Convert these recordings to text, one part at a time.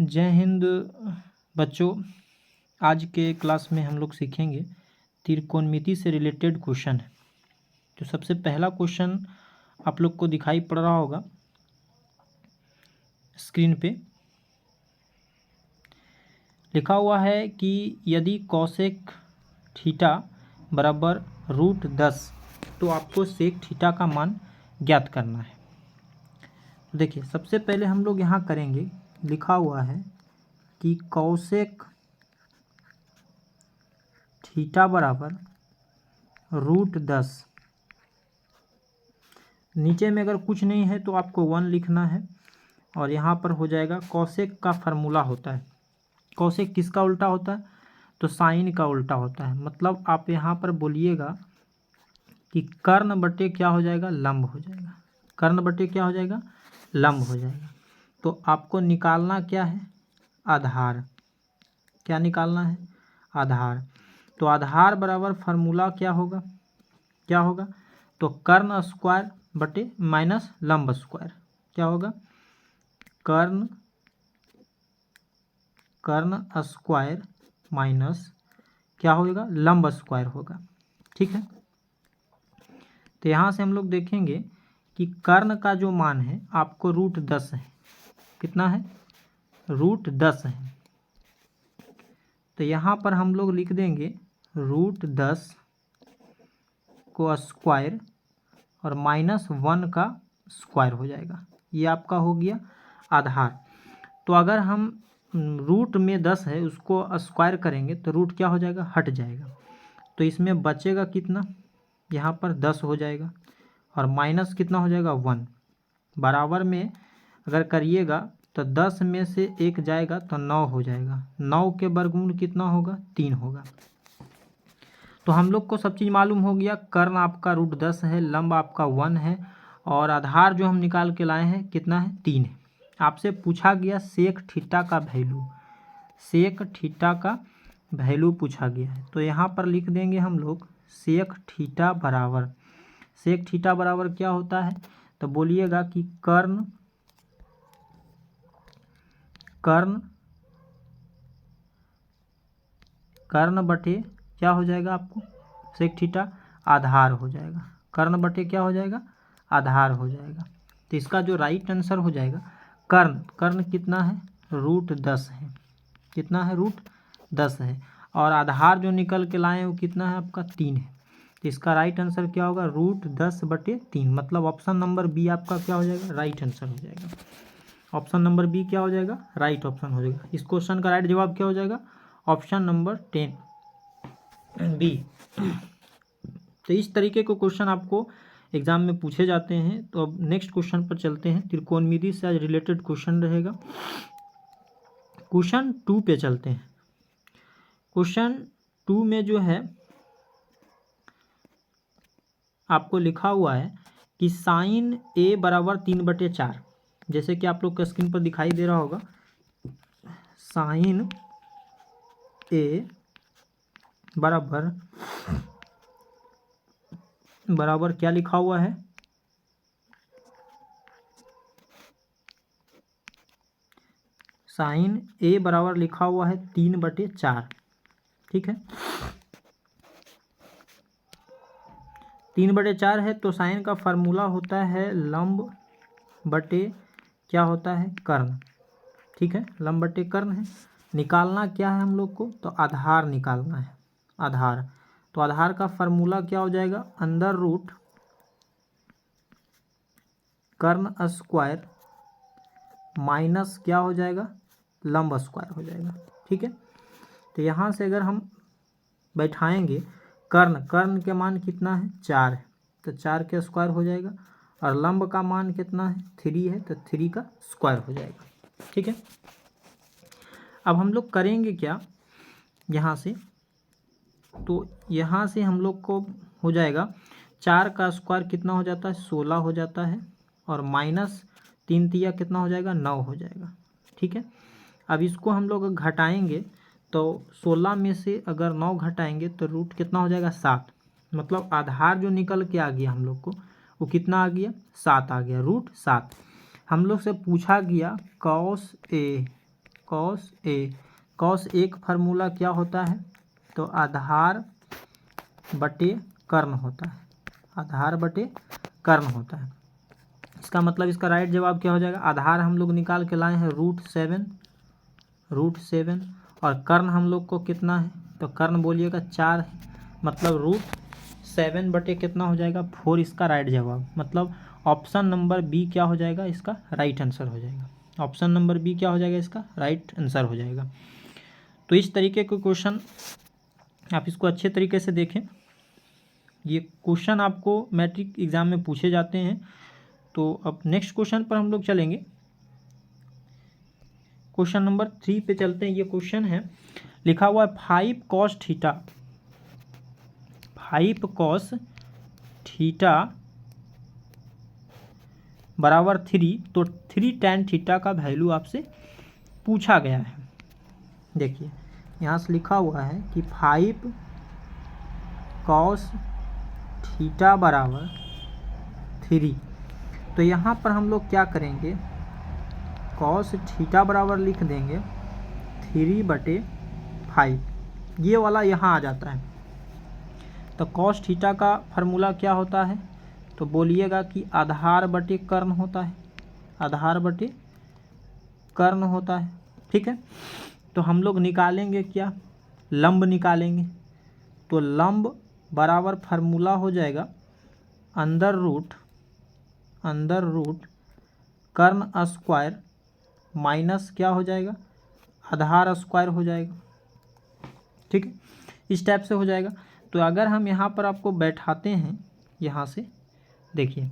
जय हिंद बच्चों। आज के क्लास में हम लोग सीखेंगे त्रिकोणमिति से रिलेटेड क्वेश्चन है। तो सबसे पहला क्वेश्चन आप लोग को दिखाई पड़ रहा होगा स्क्रीन पे। लिखा हुआ है कि यदि कॉसेक थीटा बराबर √10 तो आपको सेक थीटा का मान ज्ञात करना है। देखिए, सबसे पहले हम लोग यहाँ करेंगे, लिखा हुआ है कि कॉसेक थीटा बराबर √10। नीचे में अगर कुछ नहीं है तो आपको 1 लिखना है और यहाँ पर हो जाएगा। कॉसेक का फार्मूला होता है, कॉसेक किसका उल्टा होता है? तो साइन का उल्टा होता है। मतलब आप यहाँ पर बोलिएगा कि कर्ण बटे क्या हो जाएगा? लंब हो जाएगा। कर्ण बटे क्या हो जाएगा? लंब हो जाएगा। तो आपको निकालना क्या है? आधार। क्या निकालना है? आधार। तो आधार बराबर फार्मूला क्या होगा? क्या होगा? तो कर्ण स्क्वायर बटे माइनस लंब स्क्वायर। क्या होगा? कर्ण स्क्वायर माइनस क्या होगा? लंब स्क्वायर होगा। ठीक है। तो यहाँ से हम लोग देखेंगे कि कर्ण का जो मान है आपको √10 है। कितना है? √10 है। तो यहाँ पर हम लोग लिख देंगे √10 को स्क्वायर और -1 का स्क्वायर हो जाएगा। ये आपका हो गया आधार। तो अगर हम रूट में 10 है उसको स्क्वायर करेंगे तो रूट क्या हो जाएगा? हट जाएगा। तो इसमें बचेगा कितना? यहाँ पर 10 हो जाएगा और माइनस कितना हो जाएगा? 1। बराबर में अगर करिएगा तो 10 में से 1 जाएगा तो 9 हो जाएगा। 9 के वर्गमूल कितना होगा? 3 होगा। तो हम लोग को सब चीज़ मालूम हो गया। कर्ण आपका √10 है, लंब आपका 1 है और आधार जो हम निकाल के लाए हैं कितना है? 3 है। आपसे पूछा गया सेक थीटा का वैल्यू, सेक थीटा का वैल्यू पूछा गया है। तो यहाँ पर लिख देंगे हम लोग सेक थीटा बराबर, सेक थीटा बराबर क्या होता है? तो बोलिएगा कि कर्ण बटे क्या हो जाएगा आपको? सेक थीटा आधार हो जाएगा। कर्ण बटे क्या हो जाएगा? आधार हो जाएगा। तो इसका जो राइट आंसर हो जाएगा कर्ण कितना है? √10 है। कितना है? √10 है। और आधार जो निकल के लाए हैं वो कितना है आपका? 3 है। तो इसका राइट आंसर क्या होगा? √10/3। मतलब ऑप्शन नंबर बी आपका क्या हो जाएगा? राइट आंसर हो जाएगा। ऑप्शन नंबर बी क्या हो जाएगा? राइट ऑप्शन हो जाएगा। इस क्वेश्चन का राइट जवाब क्या हो जाएगा? Option number 10 B. तो इस तरीके के क्वेश्चन आपको एग्जाम में पूछे जाते हैं। तो अब नेक्स्ट क्वेश्चन पर चलते हैं। त्रिकोणमिति से आज रिलेटेड क्वेश्चन रहेगा। क्वेश्चन 2 पे चलते हैं। क्वेश्चन 2 में जो है आपको लिखा हुआ है कि साइन ए बराबर 3/4। जैसे कि आप लोग का स्क्रीन पर दिखाई दे रहा होगा, साइन ए बराबर क्या लिखा हुआ है? साइन ए बराबर लिखा हुआ है 3/4। ठीक है, 3/4 है। तो साइन का फार्मूला होता है लंब बटे क्या होता है? कर्ण। ठीक है, लंब बटे कर्ण है। निकालना क्या है हम लोग को? तो आधार निकालना है। आधार। तो आधार का फार्मूला क्या हो जाएगा? अंडर रूट कर्ण स्क्वायर माइनस क्या हो जाएगा? लंब स्क्वायर हो जाएगा। ठीक है, तो यहाँ से अगर हम बैठाएंगे कर्ण के मान कितना है? 4 है। तो 4 के स्क्वायर हो जाएगा और लंब का मान कितना है? 3 है। तो 3 का स्क्वायर हो जाएगा। ठीक है, अब हम लोग करेंगे क्या यहाँ से? तो यहाँ से हम लोग को हो जाएगा 4 का स्क्वायर कितना हो जाता है? 16 हो जाता है और माइनस 3 तिया कितना हो जाएगा? 9 हो जाएगा। ठीक है, अब इसको हम लोग घटाएंगे तो 16 में से अगर 9 घटाएंगे तो रूट कितना हो जाएगा? 7। मतलब आधार जो निकल के आ गया हम लोग को वो कितना आ गया? 7 आ गया। √7। हम लोग से पूछा गया कॉस ए। कॉस ए का फार्मूला क्या होता है? तो आधार बटे कर्ण होता है, आधार बटे कर्ण होता है। इसका मतलब इसका राइट जवाब क्या हो जाएगा? आधार हम लोग निकाल के लाए हैं √7 और कर्ण हम लोग को कितना है? तो कर्ण बोलिएगा 4 है, मतलब √7 बटे कितना हो जाएगा? 4 इसका राइट जवाब। मतलब ऑप्शन नंबर बी क्या हो जाएगा? इसका राइट आंसर हो जाएगा। ऑप्शन नंबर बी क्या हो जाएगा? इसका राइट आंसर हो जाएगा। तो इस तरीके के क्वेश्चन आप इसको अच्छे तरीके से देखें। ये क्वेश्चन आपको मैट्रिक एग्जाम में पूछे जाते हैं। तो अब नेक्स्ट क्वेश्चन पर हम लोग चलेंगे। क्वेश्चन नंबर 3 पे चलते हैं। ये क्वेश्चन है, लिखा हुआ है 5 cos थीटा बराबर 3, तो 3 tan थीटा का वैल्यू आपसे पूछा गया है। देखिए यहाँ से लिखा हुआ है कि 5 cos थीटा बराबर 3। तो यहाँ पर हम लोग क्या करेंगे? cos थीटा बराबर लिख देंगे 3/5, ये वाला यहाँ आ जाता है। तो cos थीटा का फार्मूला क्या होता है? तो बोलिएगा कि आधार बटे कर्ण होता है, आधार बटे कर्ण होता है। ठीक है, तो हम लोग निकालेंगे क्या? लंब निकालेंगे। तो लंब बराबर फार्मूला हो जाएगा अंडर रूट कर्ण स्क्वायर माइनस क्या हो जाएगा? आधार स्क्वायर हो जाएगा। ठीक है, इस टाइप से हो जाएगा। तो अगर हम यहाँ पर आपको बैठाते हैं, यहाँ से देखिए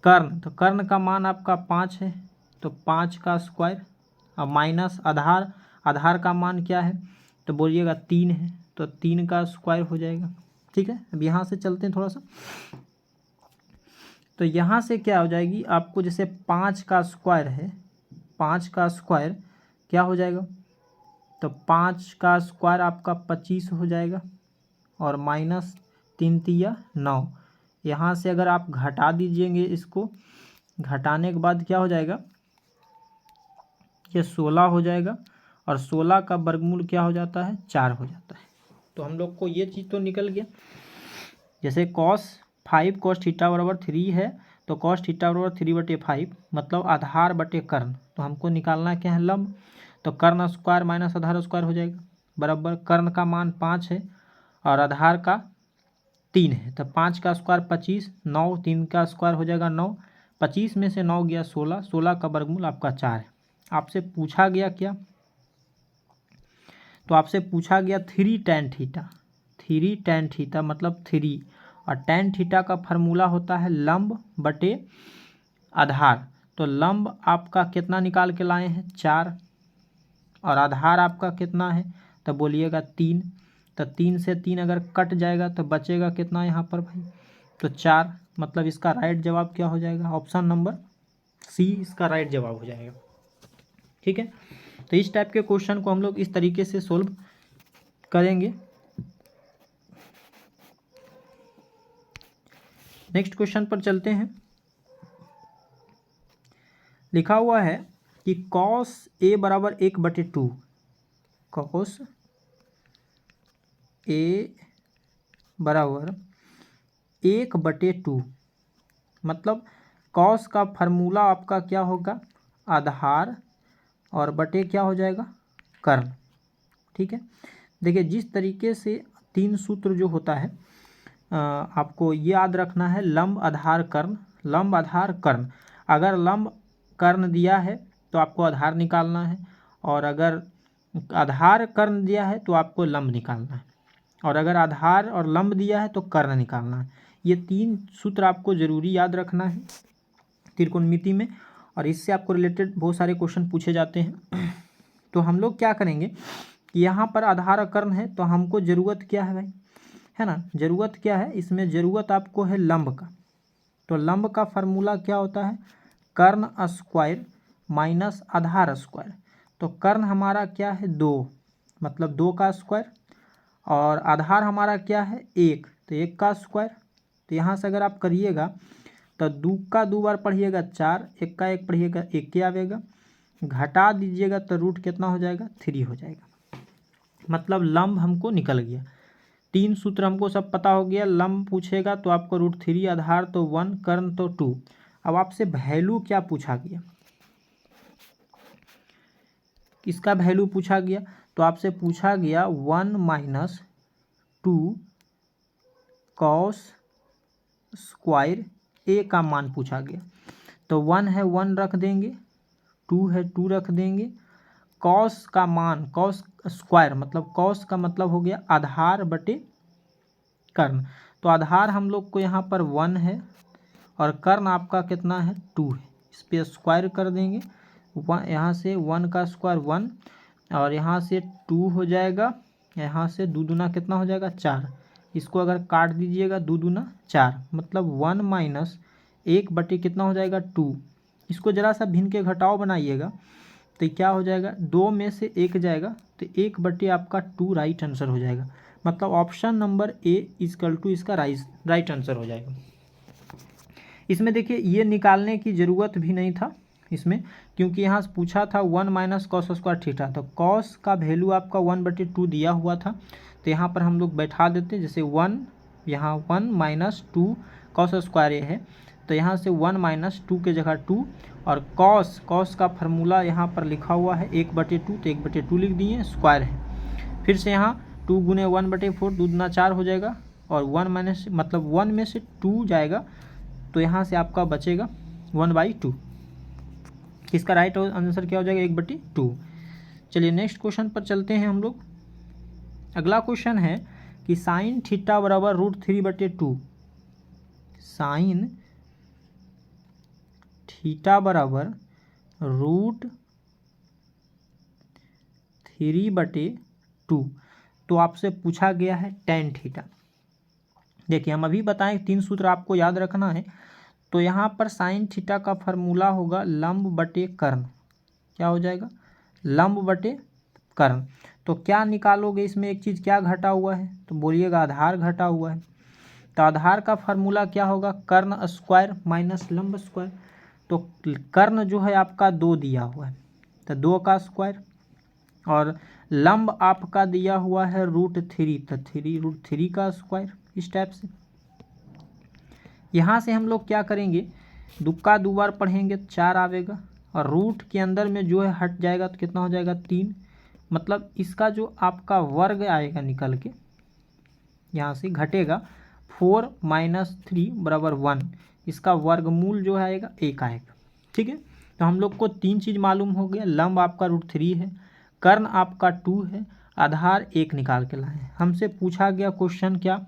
कर्ण, तो कर्ण का मान आपका 5 है, तो 5 का स्क्वायर और माइनस आधार का मान क्या है? तो बोलिएगा 3 है, तो 3 का स्क्वायर हो जाएगा। ठीक है, अब यहाँ से चलते हैं थोड़ा सा। तो यहाँ से क्या हो जाएगी आपको? जैसे 5 का स्क्वायर है, 5 का स्क्वायर क्या हो जाएगा? तो 5 का स्क्वायर आपका 25 हो जाएगा और माइनस 3 तिया 9। यहाँ से अगर आप घटा दीजिएंगे, इसको घटाने के बाद क्या हो जाएगा? ये 16 हो जाएगा और 16 का वर्गमूल क्या हो जाता है? 4 हो जाता है। तो हम लोग को ये चीज़ तो निकल गया। जैसे 5 cos थीटा बराबर 3 है, तो cos थीटा बराबर 3/5, मतलब आधार बटे कर्ण। तो हमको निकालना क्या है? लंब। तो कर्ण स्क्वायर माइनस आधार स्क्वायर हो जाएगा, बराबर कर्ण का मान 5 है और आधार का 3 है। तो 5 का स्क्वायर 25, 9, 3 का स्क्वायर हो जाएगा 9, 25 में से 9 गया 16, 16 का वर्गमूल आपका 4 है। आपसे पूछा गया क्या? तो आपसे पूछा गया 3 tan थीटा मतलब 3, और tan थीटा का फार्मूला होता है लंब बटे आधार। तो लंब आपका कितना निकाल के लाए हैं? 4, और आधार आपका कितना है? तो बोलिएगा 3। तो 3 से 3 अगर कट जाएगा तो बचेगा कितना यहाँ पर भाई? तो 4। मतलब इसका राइट जवाब क्या हो जाएगा? ऑप्शन नंबर सी इसका राइट जवाब हो जाएगा। ठीक है, तो इस टाइप के क्वेश्चन को हम लोग इस तरीके से सोल्व करेंगे। नेक्स्ट क्वेश्चन पर चलते हैं। लिखा हुआ है कि cos a बराबर 1/2, cos a बराबर 1/2, मतलब cos का फार्मूला आपका क्या होगा? आधार और बटे क्या हो जाएगा? कर्ण। ठीक है, देखिए जिस तरीके से 3 सूत्र जो होता है आपको ये याद रखना है, लंब आधार कर्ण, लंब आधार कर्ण। अगर लंब कर्ण दिया है तो आपको आधार निकालना है, और अगर आधार कर्ण दिया है तो आपको लंब निकालना है, और अगर आधार और लंब दिया है तो कर्ण निकालना है। ये 3 सूत्र आपको ज़रूरी याद रखना है त्रिकोणमिति में, और इससे आपको रिलेटेड बहुत सारे क्वेश्चन पूछे जाते हैं। तो हम लोग क्या करेंगे कि यहाँ पर आधार कर्ण है, तो हमको ज़रूरत क्या है भाई? है ना, ज़रूरत क्या है इसमें? ज़रूरत आपको है लंब का। तो लंब का फार्मूला क्या होता है? कर्ण स्क्वायर माइनस आधार स्क्वायर। तो कर्ण हमारा क्या है? 2, मतलब 2 का स्क्वायर, और आधार हमारा क्या है? 1, तो 1 का स्क्वायर। तो यहाँ से अगर आप करिएगा तो 2 का 2 बार पढ़िएगा 4, 1 का 1 पढ़िएगा 1 के आवेगा, घटा दीजिएगा तो रूट कितना हो जाएगा 3 हो जाएगा। मतलब लंब हमको निकल गया। 3 सूत्र हमको सब पता हो गया। लंब पूछेगा तो आपको √3, आधार तो 1, कर्ण तो 2। अब आपसे वैल्यू क्या पूछा गया, किसका वैल्यू पूछा गया, तो आपसे पूछा गया 1 - 2 cos स्क्वायर ए का मान पूछा गया। तो 1 है 1 रख देंगे, 2 है 2 रख देंगे। कॉस का मान, कॉस स्क्वायर मतलब कॉस का मतलब हो गया आधार बटे कर्ण। तो आधार हम लोग को यहाँ पर 1 है और कर्ण आपका कितना है 2 है। इस पर स्क्वायर कर देंगे। यहाँ से 1 का स्क्वायर 1 और यहाँ से 2 हो जाएगा। यहाँ से 2 दूना कितना हो जाएगा 4। इसको अगर काट दीजिएगा 2 दूना 4, मतलब 1 - 1 बटे कितना हो जाएगा 2। इसको ज़रा सा भिन्न के घटाव बनाइएगा तो क्या हो जाएगा, 2 में से 1 जाएगा तो 1 बटे आपका 2 राइट आंसर हो जाएगा। मतलब option number A equal to इसका राइट आंसर हो जाएगा। इसमें देखिए ये निकालने की ज़रूरत भी नहीं था इसमें, क्योंकि यहाँ से पूछा था 1 - cos स्क्वायर थीटा। तो cos का वैल्यू आपका 1/2 दिया हुआ था, तो यहाँ पर हम लोग बैठा देते। जैसे 1 यहाँ 1 - 2 cos स्क्वायर ए है, तो यहाँ से 1 - 2 के जगह 2 और cos का फार्मूला यहाँ पर लिखा हुआ है 1/2, तो 1/2 लिख दिए, स्क्वायर है। फिर से यहाँ 2 × 1/4 2 दूना 4 हो जाएगा और 1 में से 2 जाएगा, तो यहाँ से आपका बचेगा 1/2। इसका राइट आंसर क्या हो जाएगा 1/2। चलिए नेक्स्ट क्वेश्चन पर चलते हैं हम लोग। अगला क्वेश्चन है कि साइन थीटा बराबर √3/2, साइन थीटा बराबर √3/2। तो आपसे पूछा गया है टेन थीटा। देखिए हम अभी बताएं 3 सूत्र आपको याद रखना है। तो यहाँ पर साइन थीटा का फार्मूला होगा लंब बटे कर्ण। क्या हो जाएगा, लंब बटे कर्ण। तो क्या निकालोगे इसमें, एक चीज़ क्या घटा हुआ है, तो बोलिएगा आधार घटा हुआ है। तो आधार का फार्मूला क्या होगा, कर्ण स्क्वायर माइनस लंब स्क्वायर। तो कर्ण जो है आपका 2 दिया हुआ है, तो 2 का स्क्वायर, और लंब आपका दिया हुआ है √3, तो 3 √3 का स्क्वायर। इस टाइप से यहाँ से हम लोग क्या करेंगे, दुक्का 2 बार पढ़ेंगे 4 आवेगा, और रूट के अंदर में जो है हट जाएगा तो कितना हो जाएगा 3। मतलब इसका जो आपका वर्ग आएगा निकल के यहाँ से घटेगा 4 - 3 = 1। इसका वर्गमूल जो आएगा 1 आएगा। ठीक है, तो हम लोग को 3 चीज़ मालूम हो गया। लंब आपका √3 है, कर्ण आपका 2 है, आधार 1 निकाल के लाए। हमसे पूछा गया क्वेश्चन क्या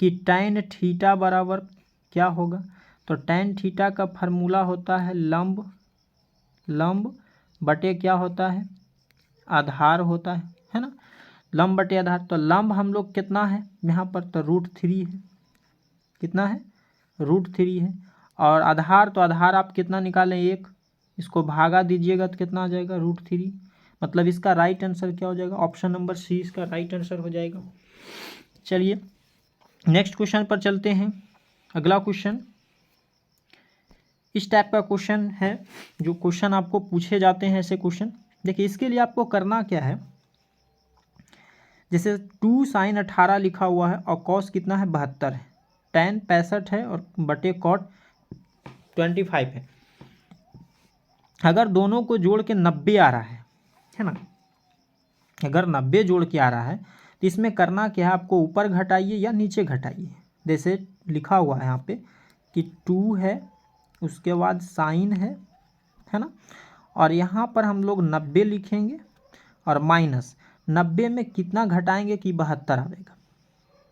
कि tan थीटा बराबर क्या होगा। तो tan थीटा का फार्मूला होता है लंब बटे क्या होता है, आधार होता है ना, लंब बटे आधार। तो लंब हम लोग कितना है यहाँ पर, तो √3 है। कितना है, √3 है। और आधार, तो आधार आप कितना निकालें 1, इसको भागा दीजिएगा तो कितना आ जाएगा √3। मतलब इसका राइट आंसर क्या हो जाएगा, ऑप्शन नंबर सी इसका राइट आंसर हो जाएगा। चलिए नेक्स्ट क्वेश्चन पर चलते हैं। अगला क्वेश्चन इस टाइप का क्वेश्चन है, जो क्वेश्चन आपको पूछे जाते हैं ऐसे क्वेश्चन। देखिए इसके लिए आपको करना क्या है, जैसे 2 sin 18 लिखा हुआ है और कॉस कितना है 72 है, tan 65 है और बटे कॉट 25 है। अगर दोनों को जोड़ के 90 आ रहा है ना, अगर 90 जोड़ के आ रहा है तो इसमें करना क्या है, आपको ऊपर घटाइए या नीचे घटाइए। जैसे लिखा हुआ है यहाँ पे कि 2 है, उसके बाद साइन है ना, और यहाँ पर हम लोग 90 लिखेंगे और माइनस 90 में कितना घटाएंगे कि 72 आएगा,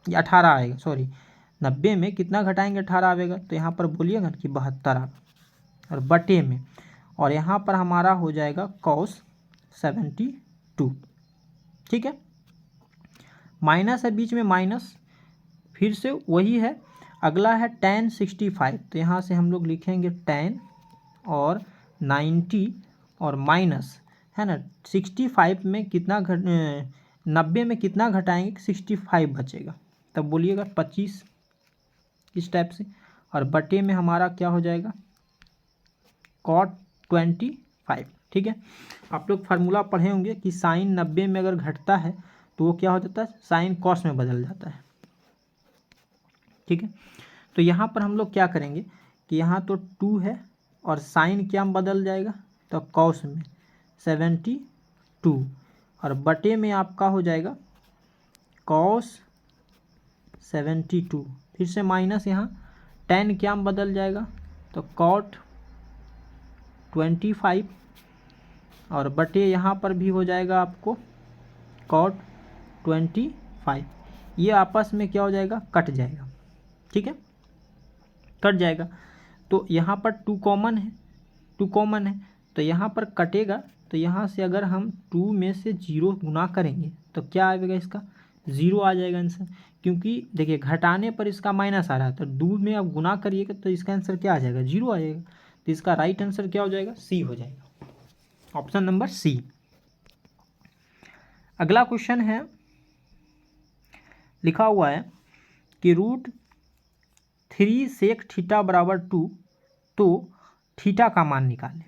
या 18 आएगा, सॉरी 90 में कितना घटाएंगे 18 आएगा। तो यहाँ पर बोलिएगा कि 72 आएगा, और बटे में, और यहाँ पर हमारा हो जाएगा cos 72। ठीक है, माइनस है बीच में माइनस, फिर से वही है। अगला है tan 65, तो यहाँ से हम लोग लिखेंगे tan और 90 और माइनस है ना, 65 में कितना 90 में कितना घटाएंगे, 65 बचेगा, तब बोलिएगा 25। इस टाइप से, और बटे में हमारा क्या हो जाएगा cot 25। ठीक है, आप लोग फार्मूला पढ़े होंगे कि साइन 90 में अगर घटता है तो वो क्या हो जाता है, साइन कॉस में बदल जाता है। ठीक है, तो यहाँ पर हम लोग क्या करेंगे कि यहाँ तो 2 है और साइन क्या में बदल जाएगा, तो कॉस में 72 और बटे में आपका हो जाएगा कॉस 72, फिर से माइनस यहाँ टेन क्या में बदल जाएगा, तो कॉट 25 और बटे यहाँ पर भी हो जाएगा आपको कॉट 25। ये आपस में क्या हो जाएगा, कट जाएगा। ठीक है, कट जाएगा। तो यहाँ पर 2 कॉमन है, 2 कॉमन है तो यहाँ पर कटेगा। तो यहाँ से अगर हम 2 में से 0 गुना करेंगे तो क्या आएगा, इसका 0 आ जाएगा आंसर। क्योंकि देखिए घटाने पर इसका माइनस आ रहा है, तो 2 में अब गुना करिएगा तो इसका आंसर क्या आ जाएगा, 0 आ जाएगा। तो इसका राइट आंसर क्या हो जाएगा, सी हो जाएगा, ऑप्शन नंबर सी। अगला क्वेश्चन है, लिखा हुआ है कि √3 सेक थीटा बराबर 2, तो थीटा का मान निकालें।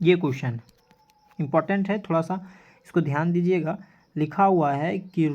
ये क्वेश्चन इंपॉर्टेंट है, थोड़ा सा इसको ध्यान दीजिएगा। लिखा हुआ है कि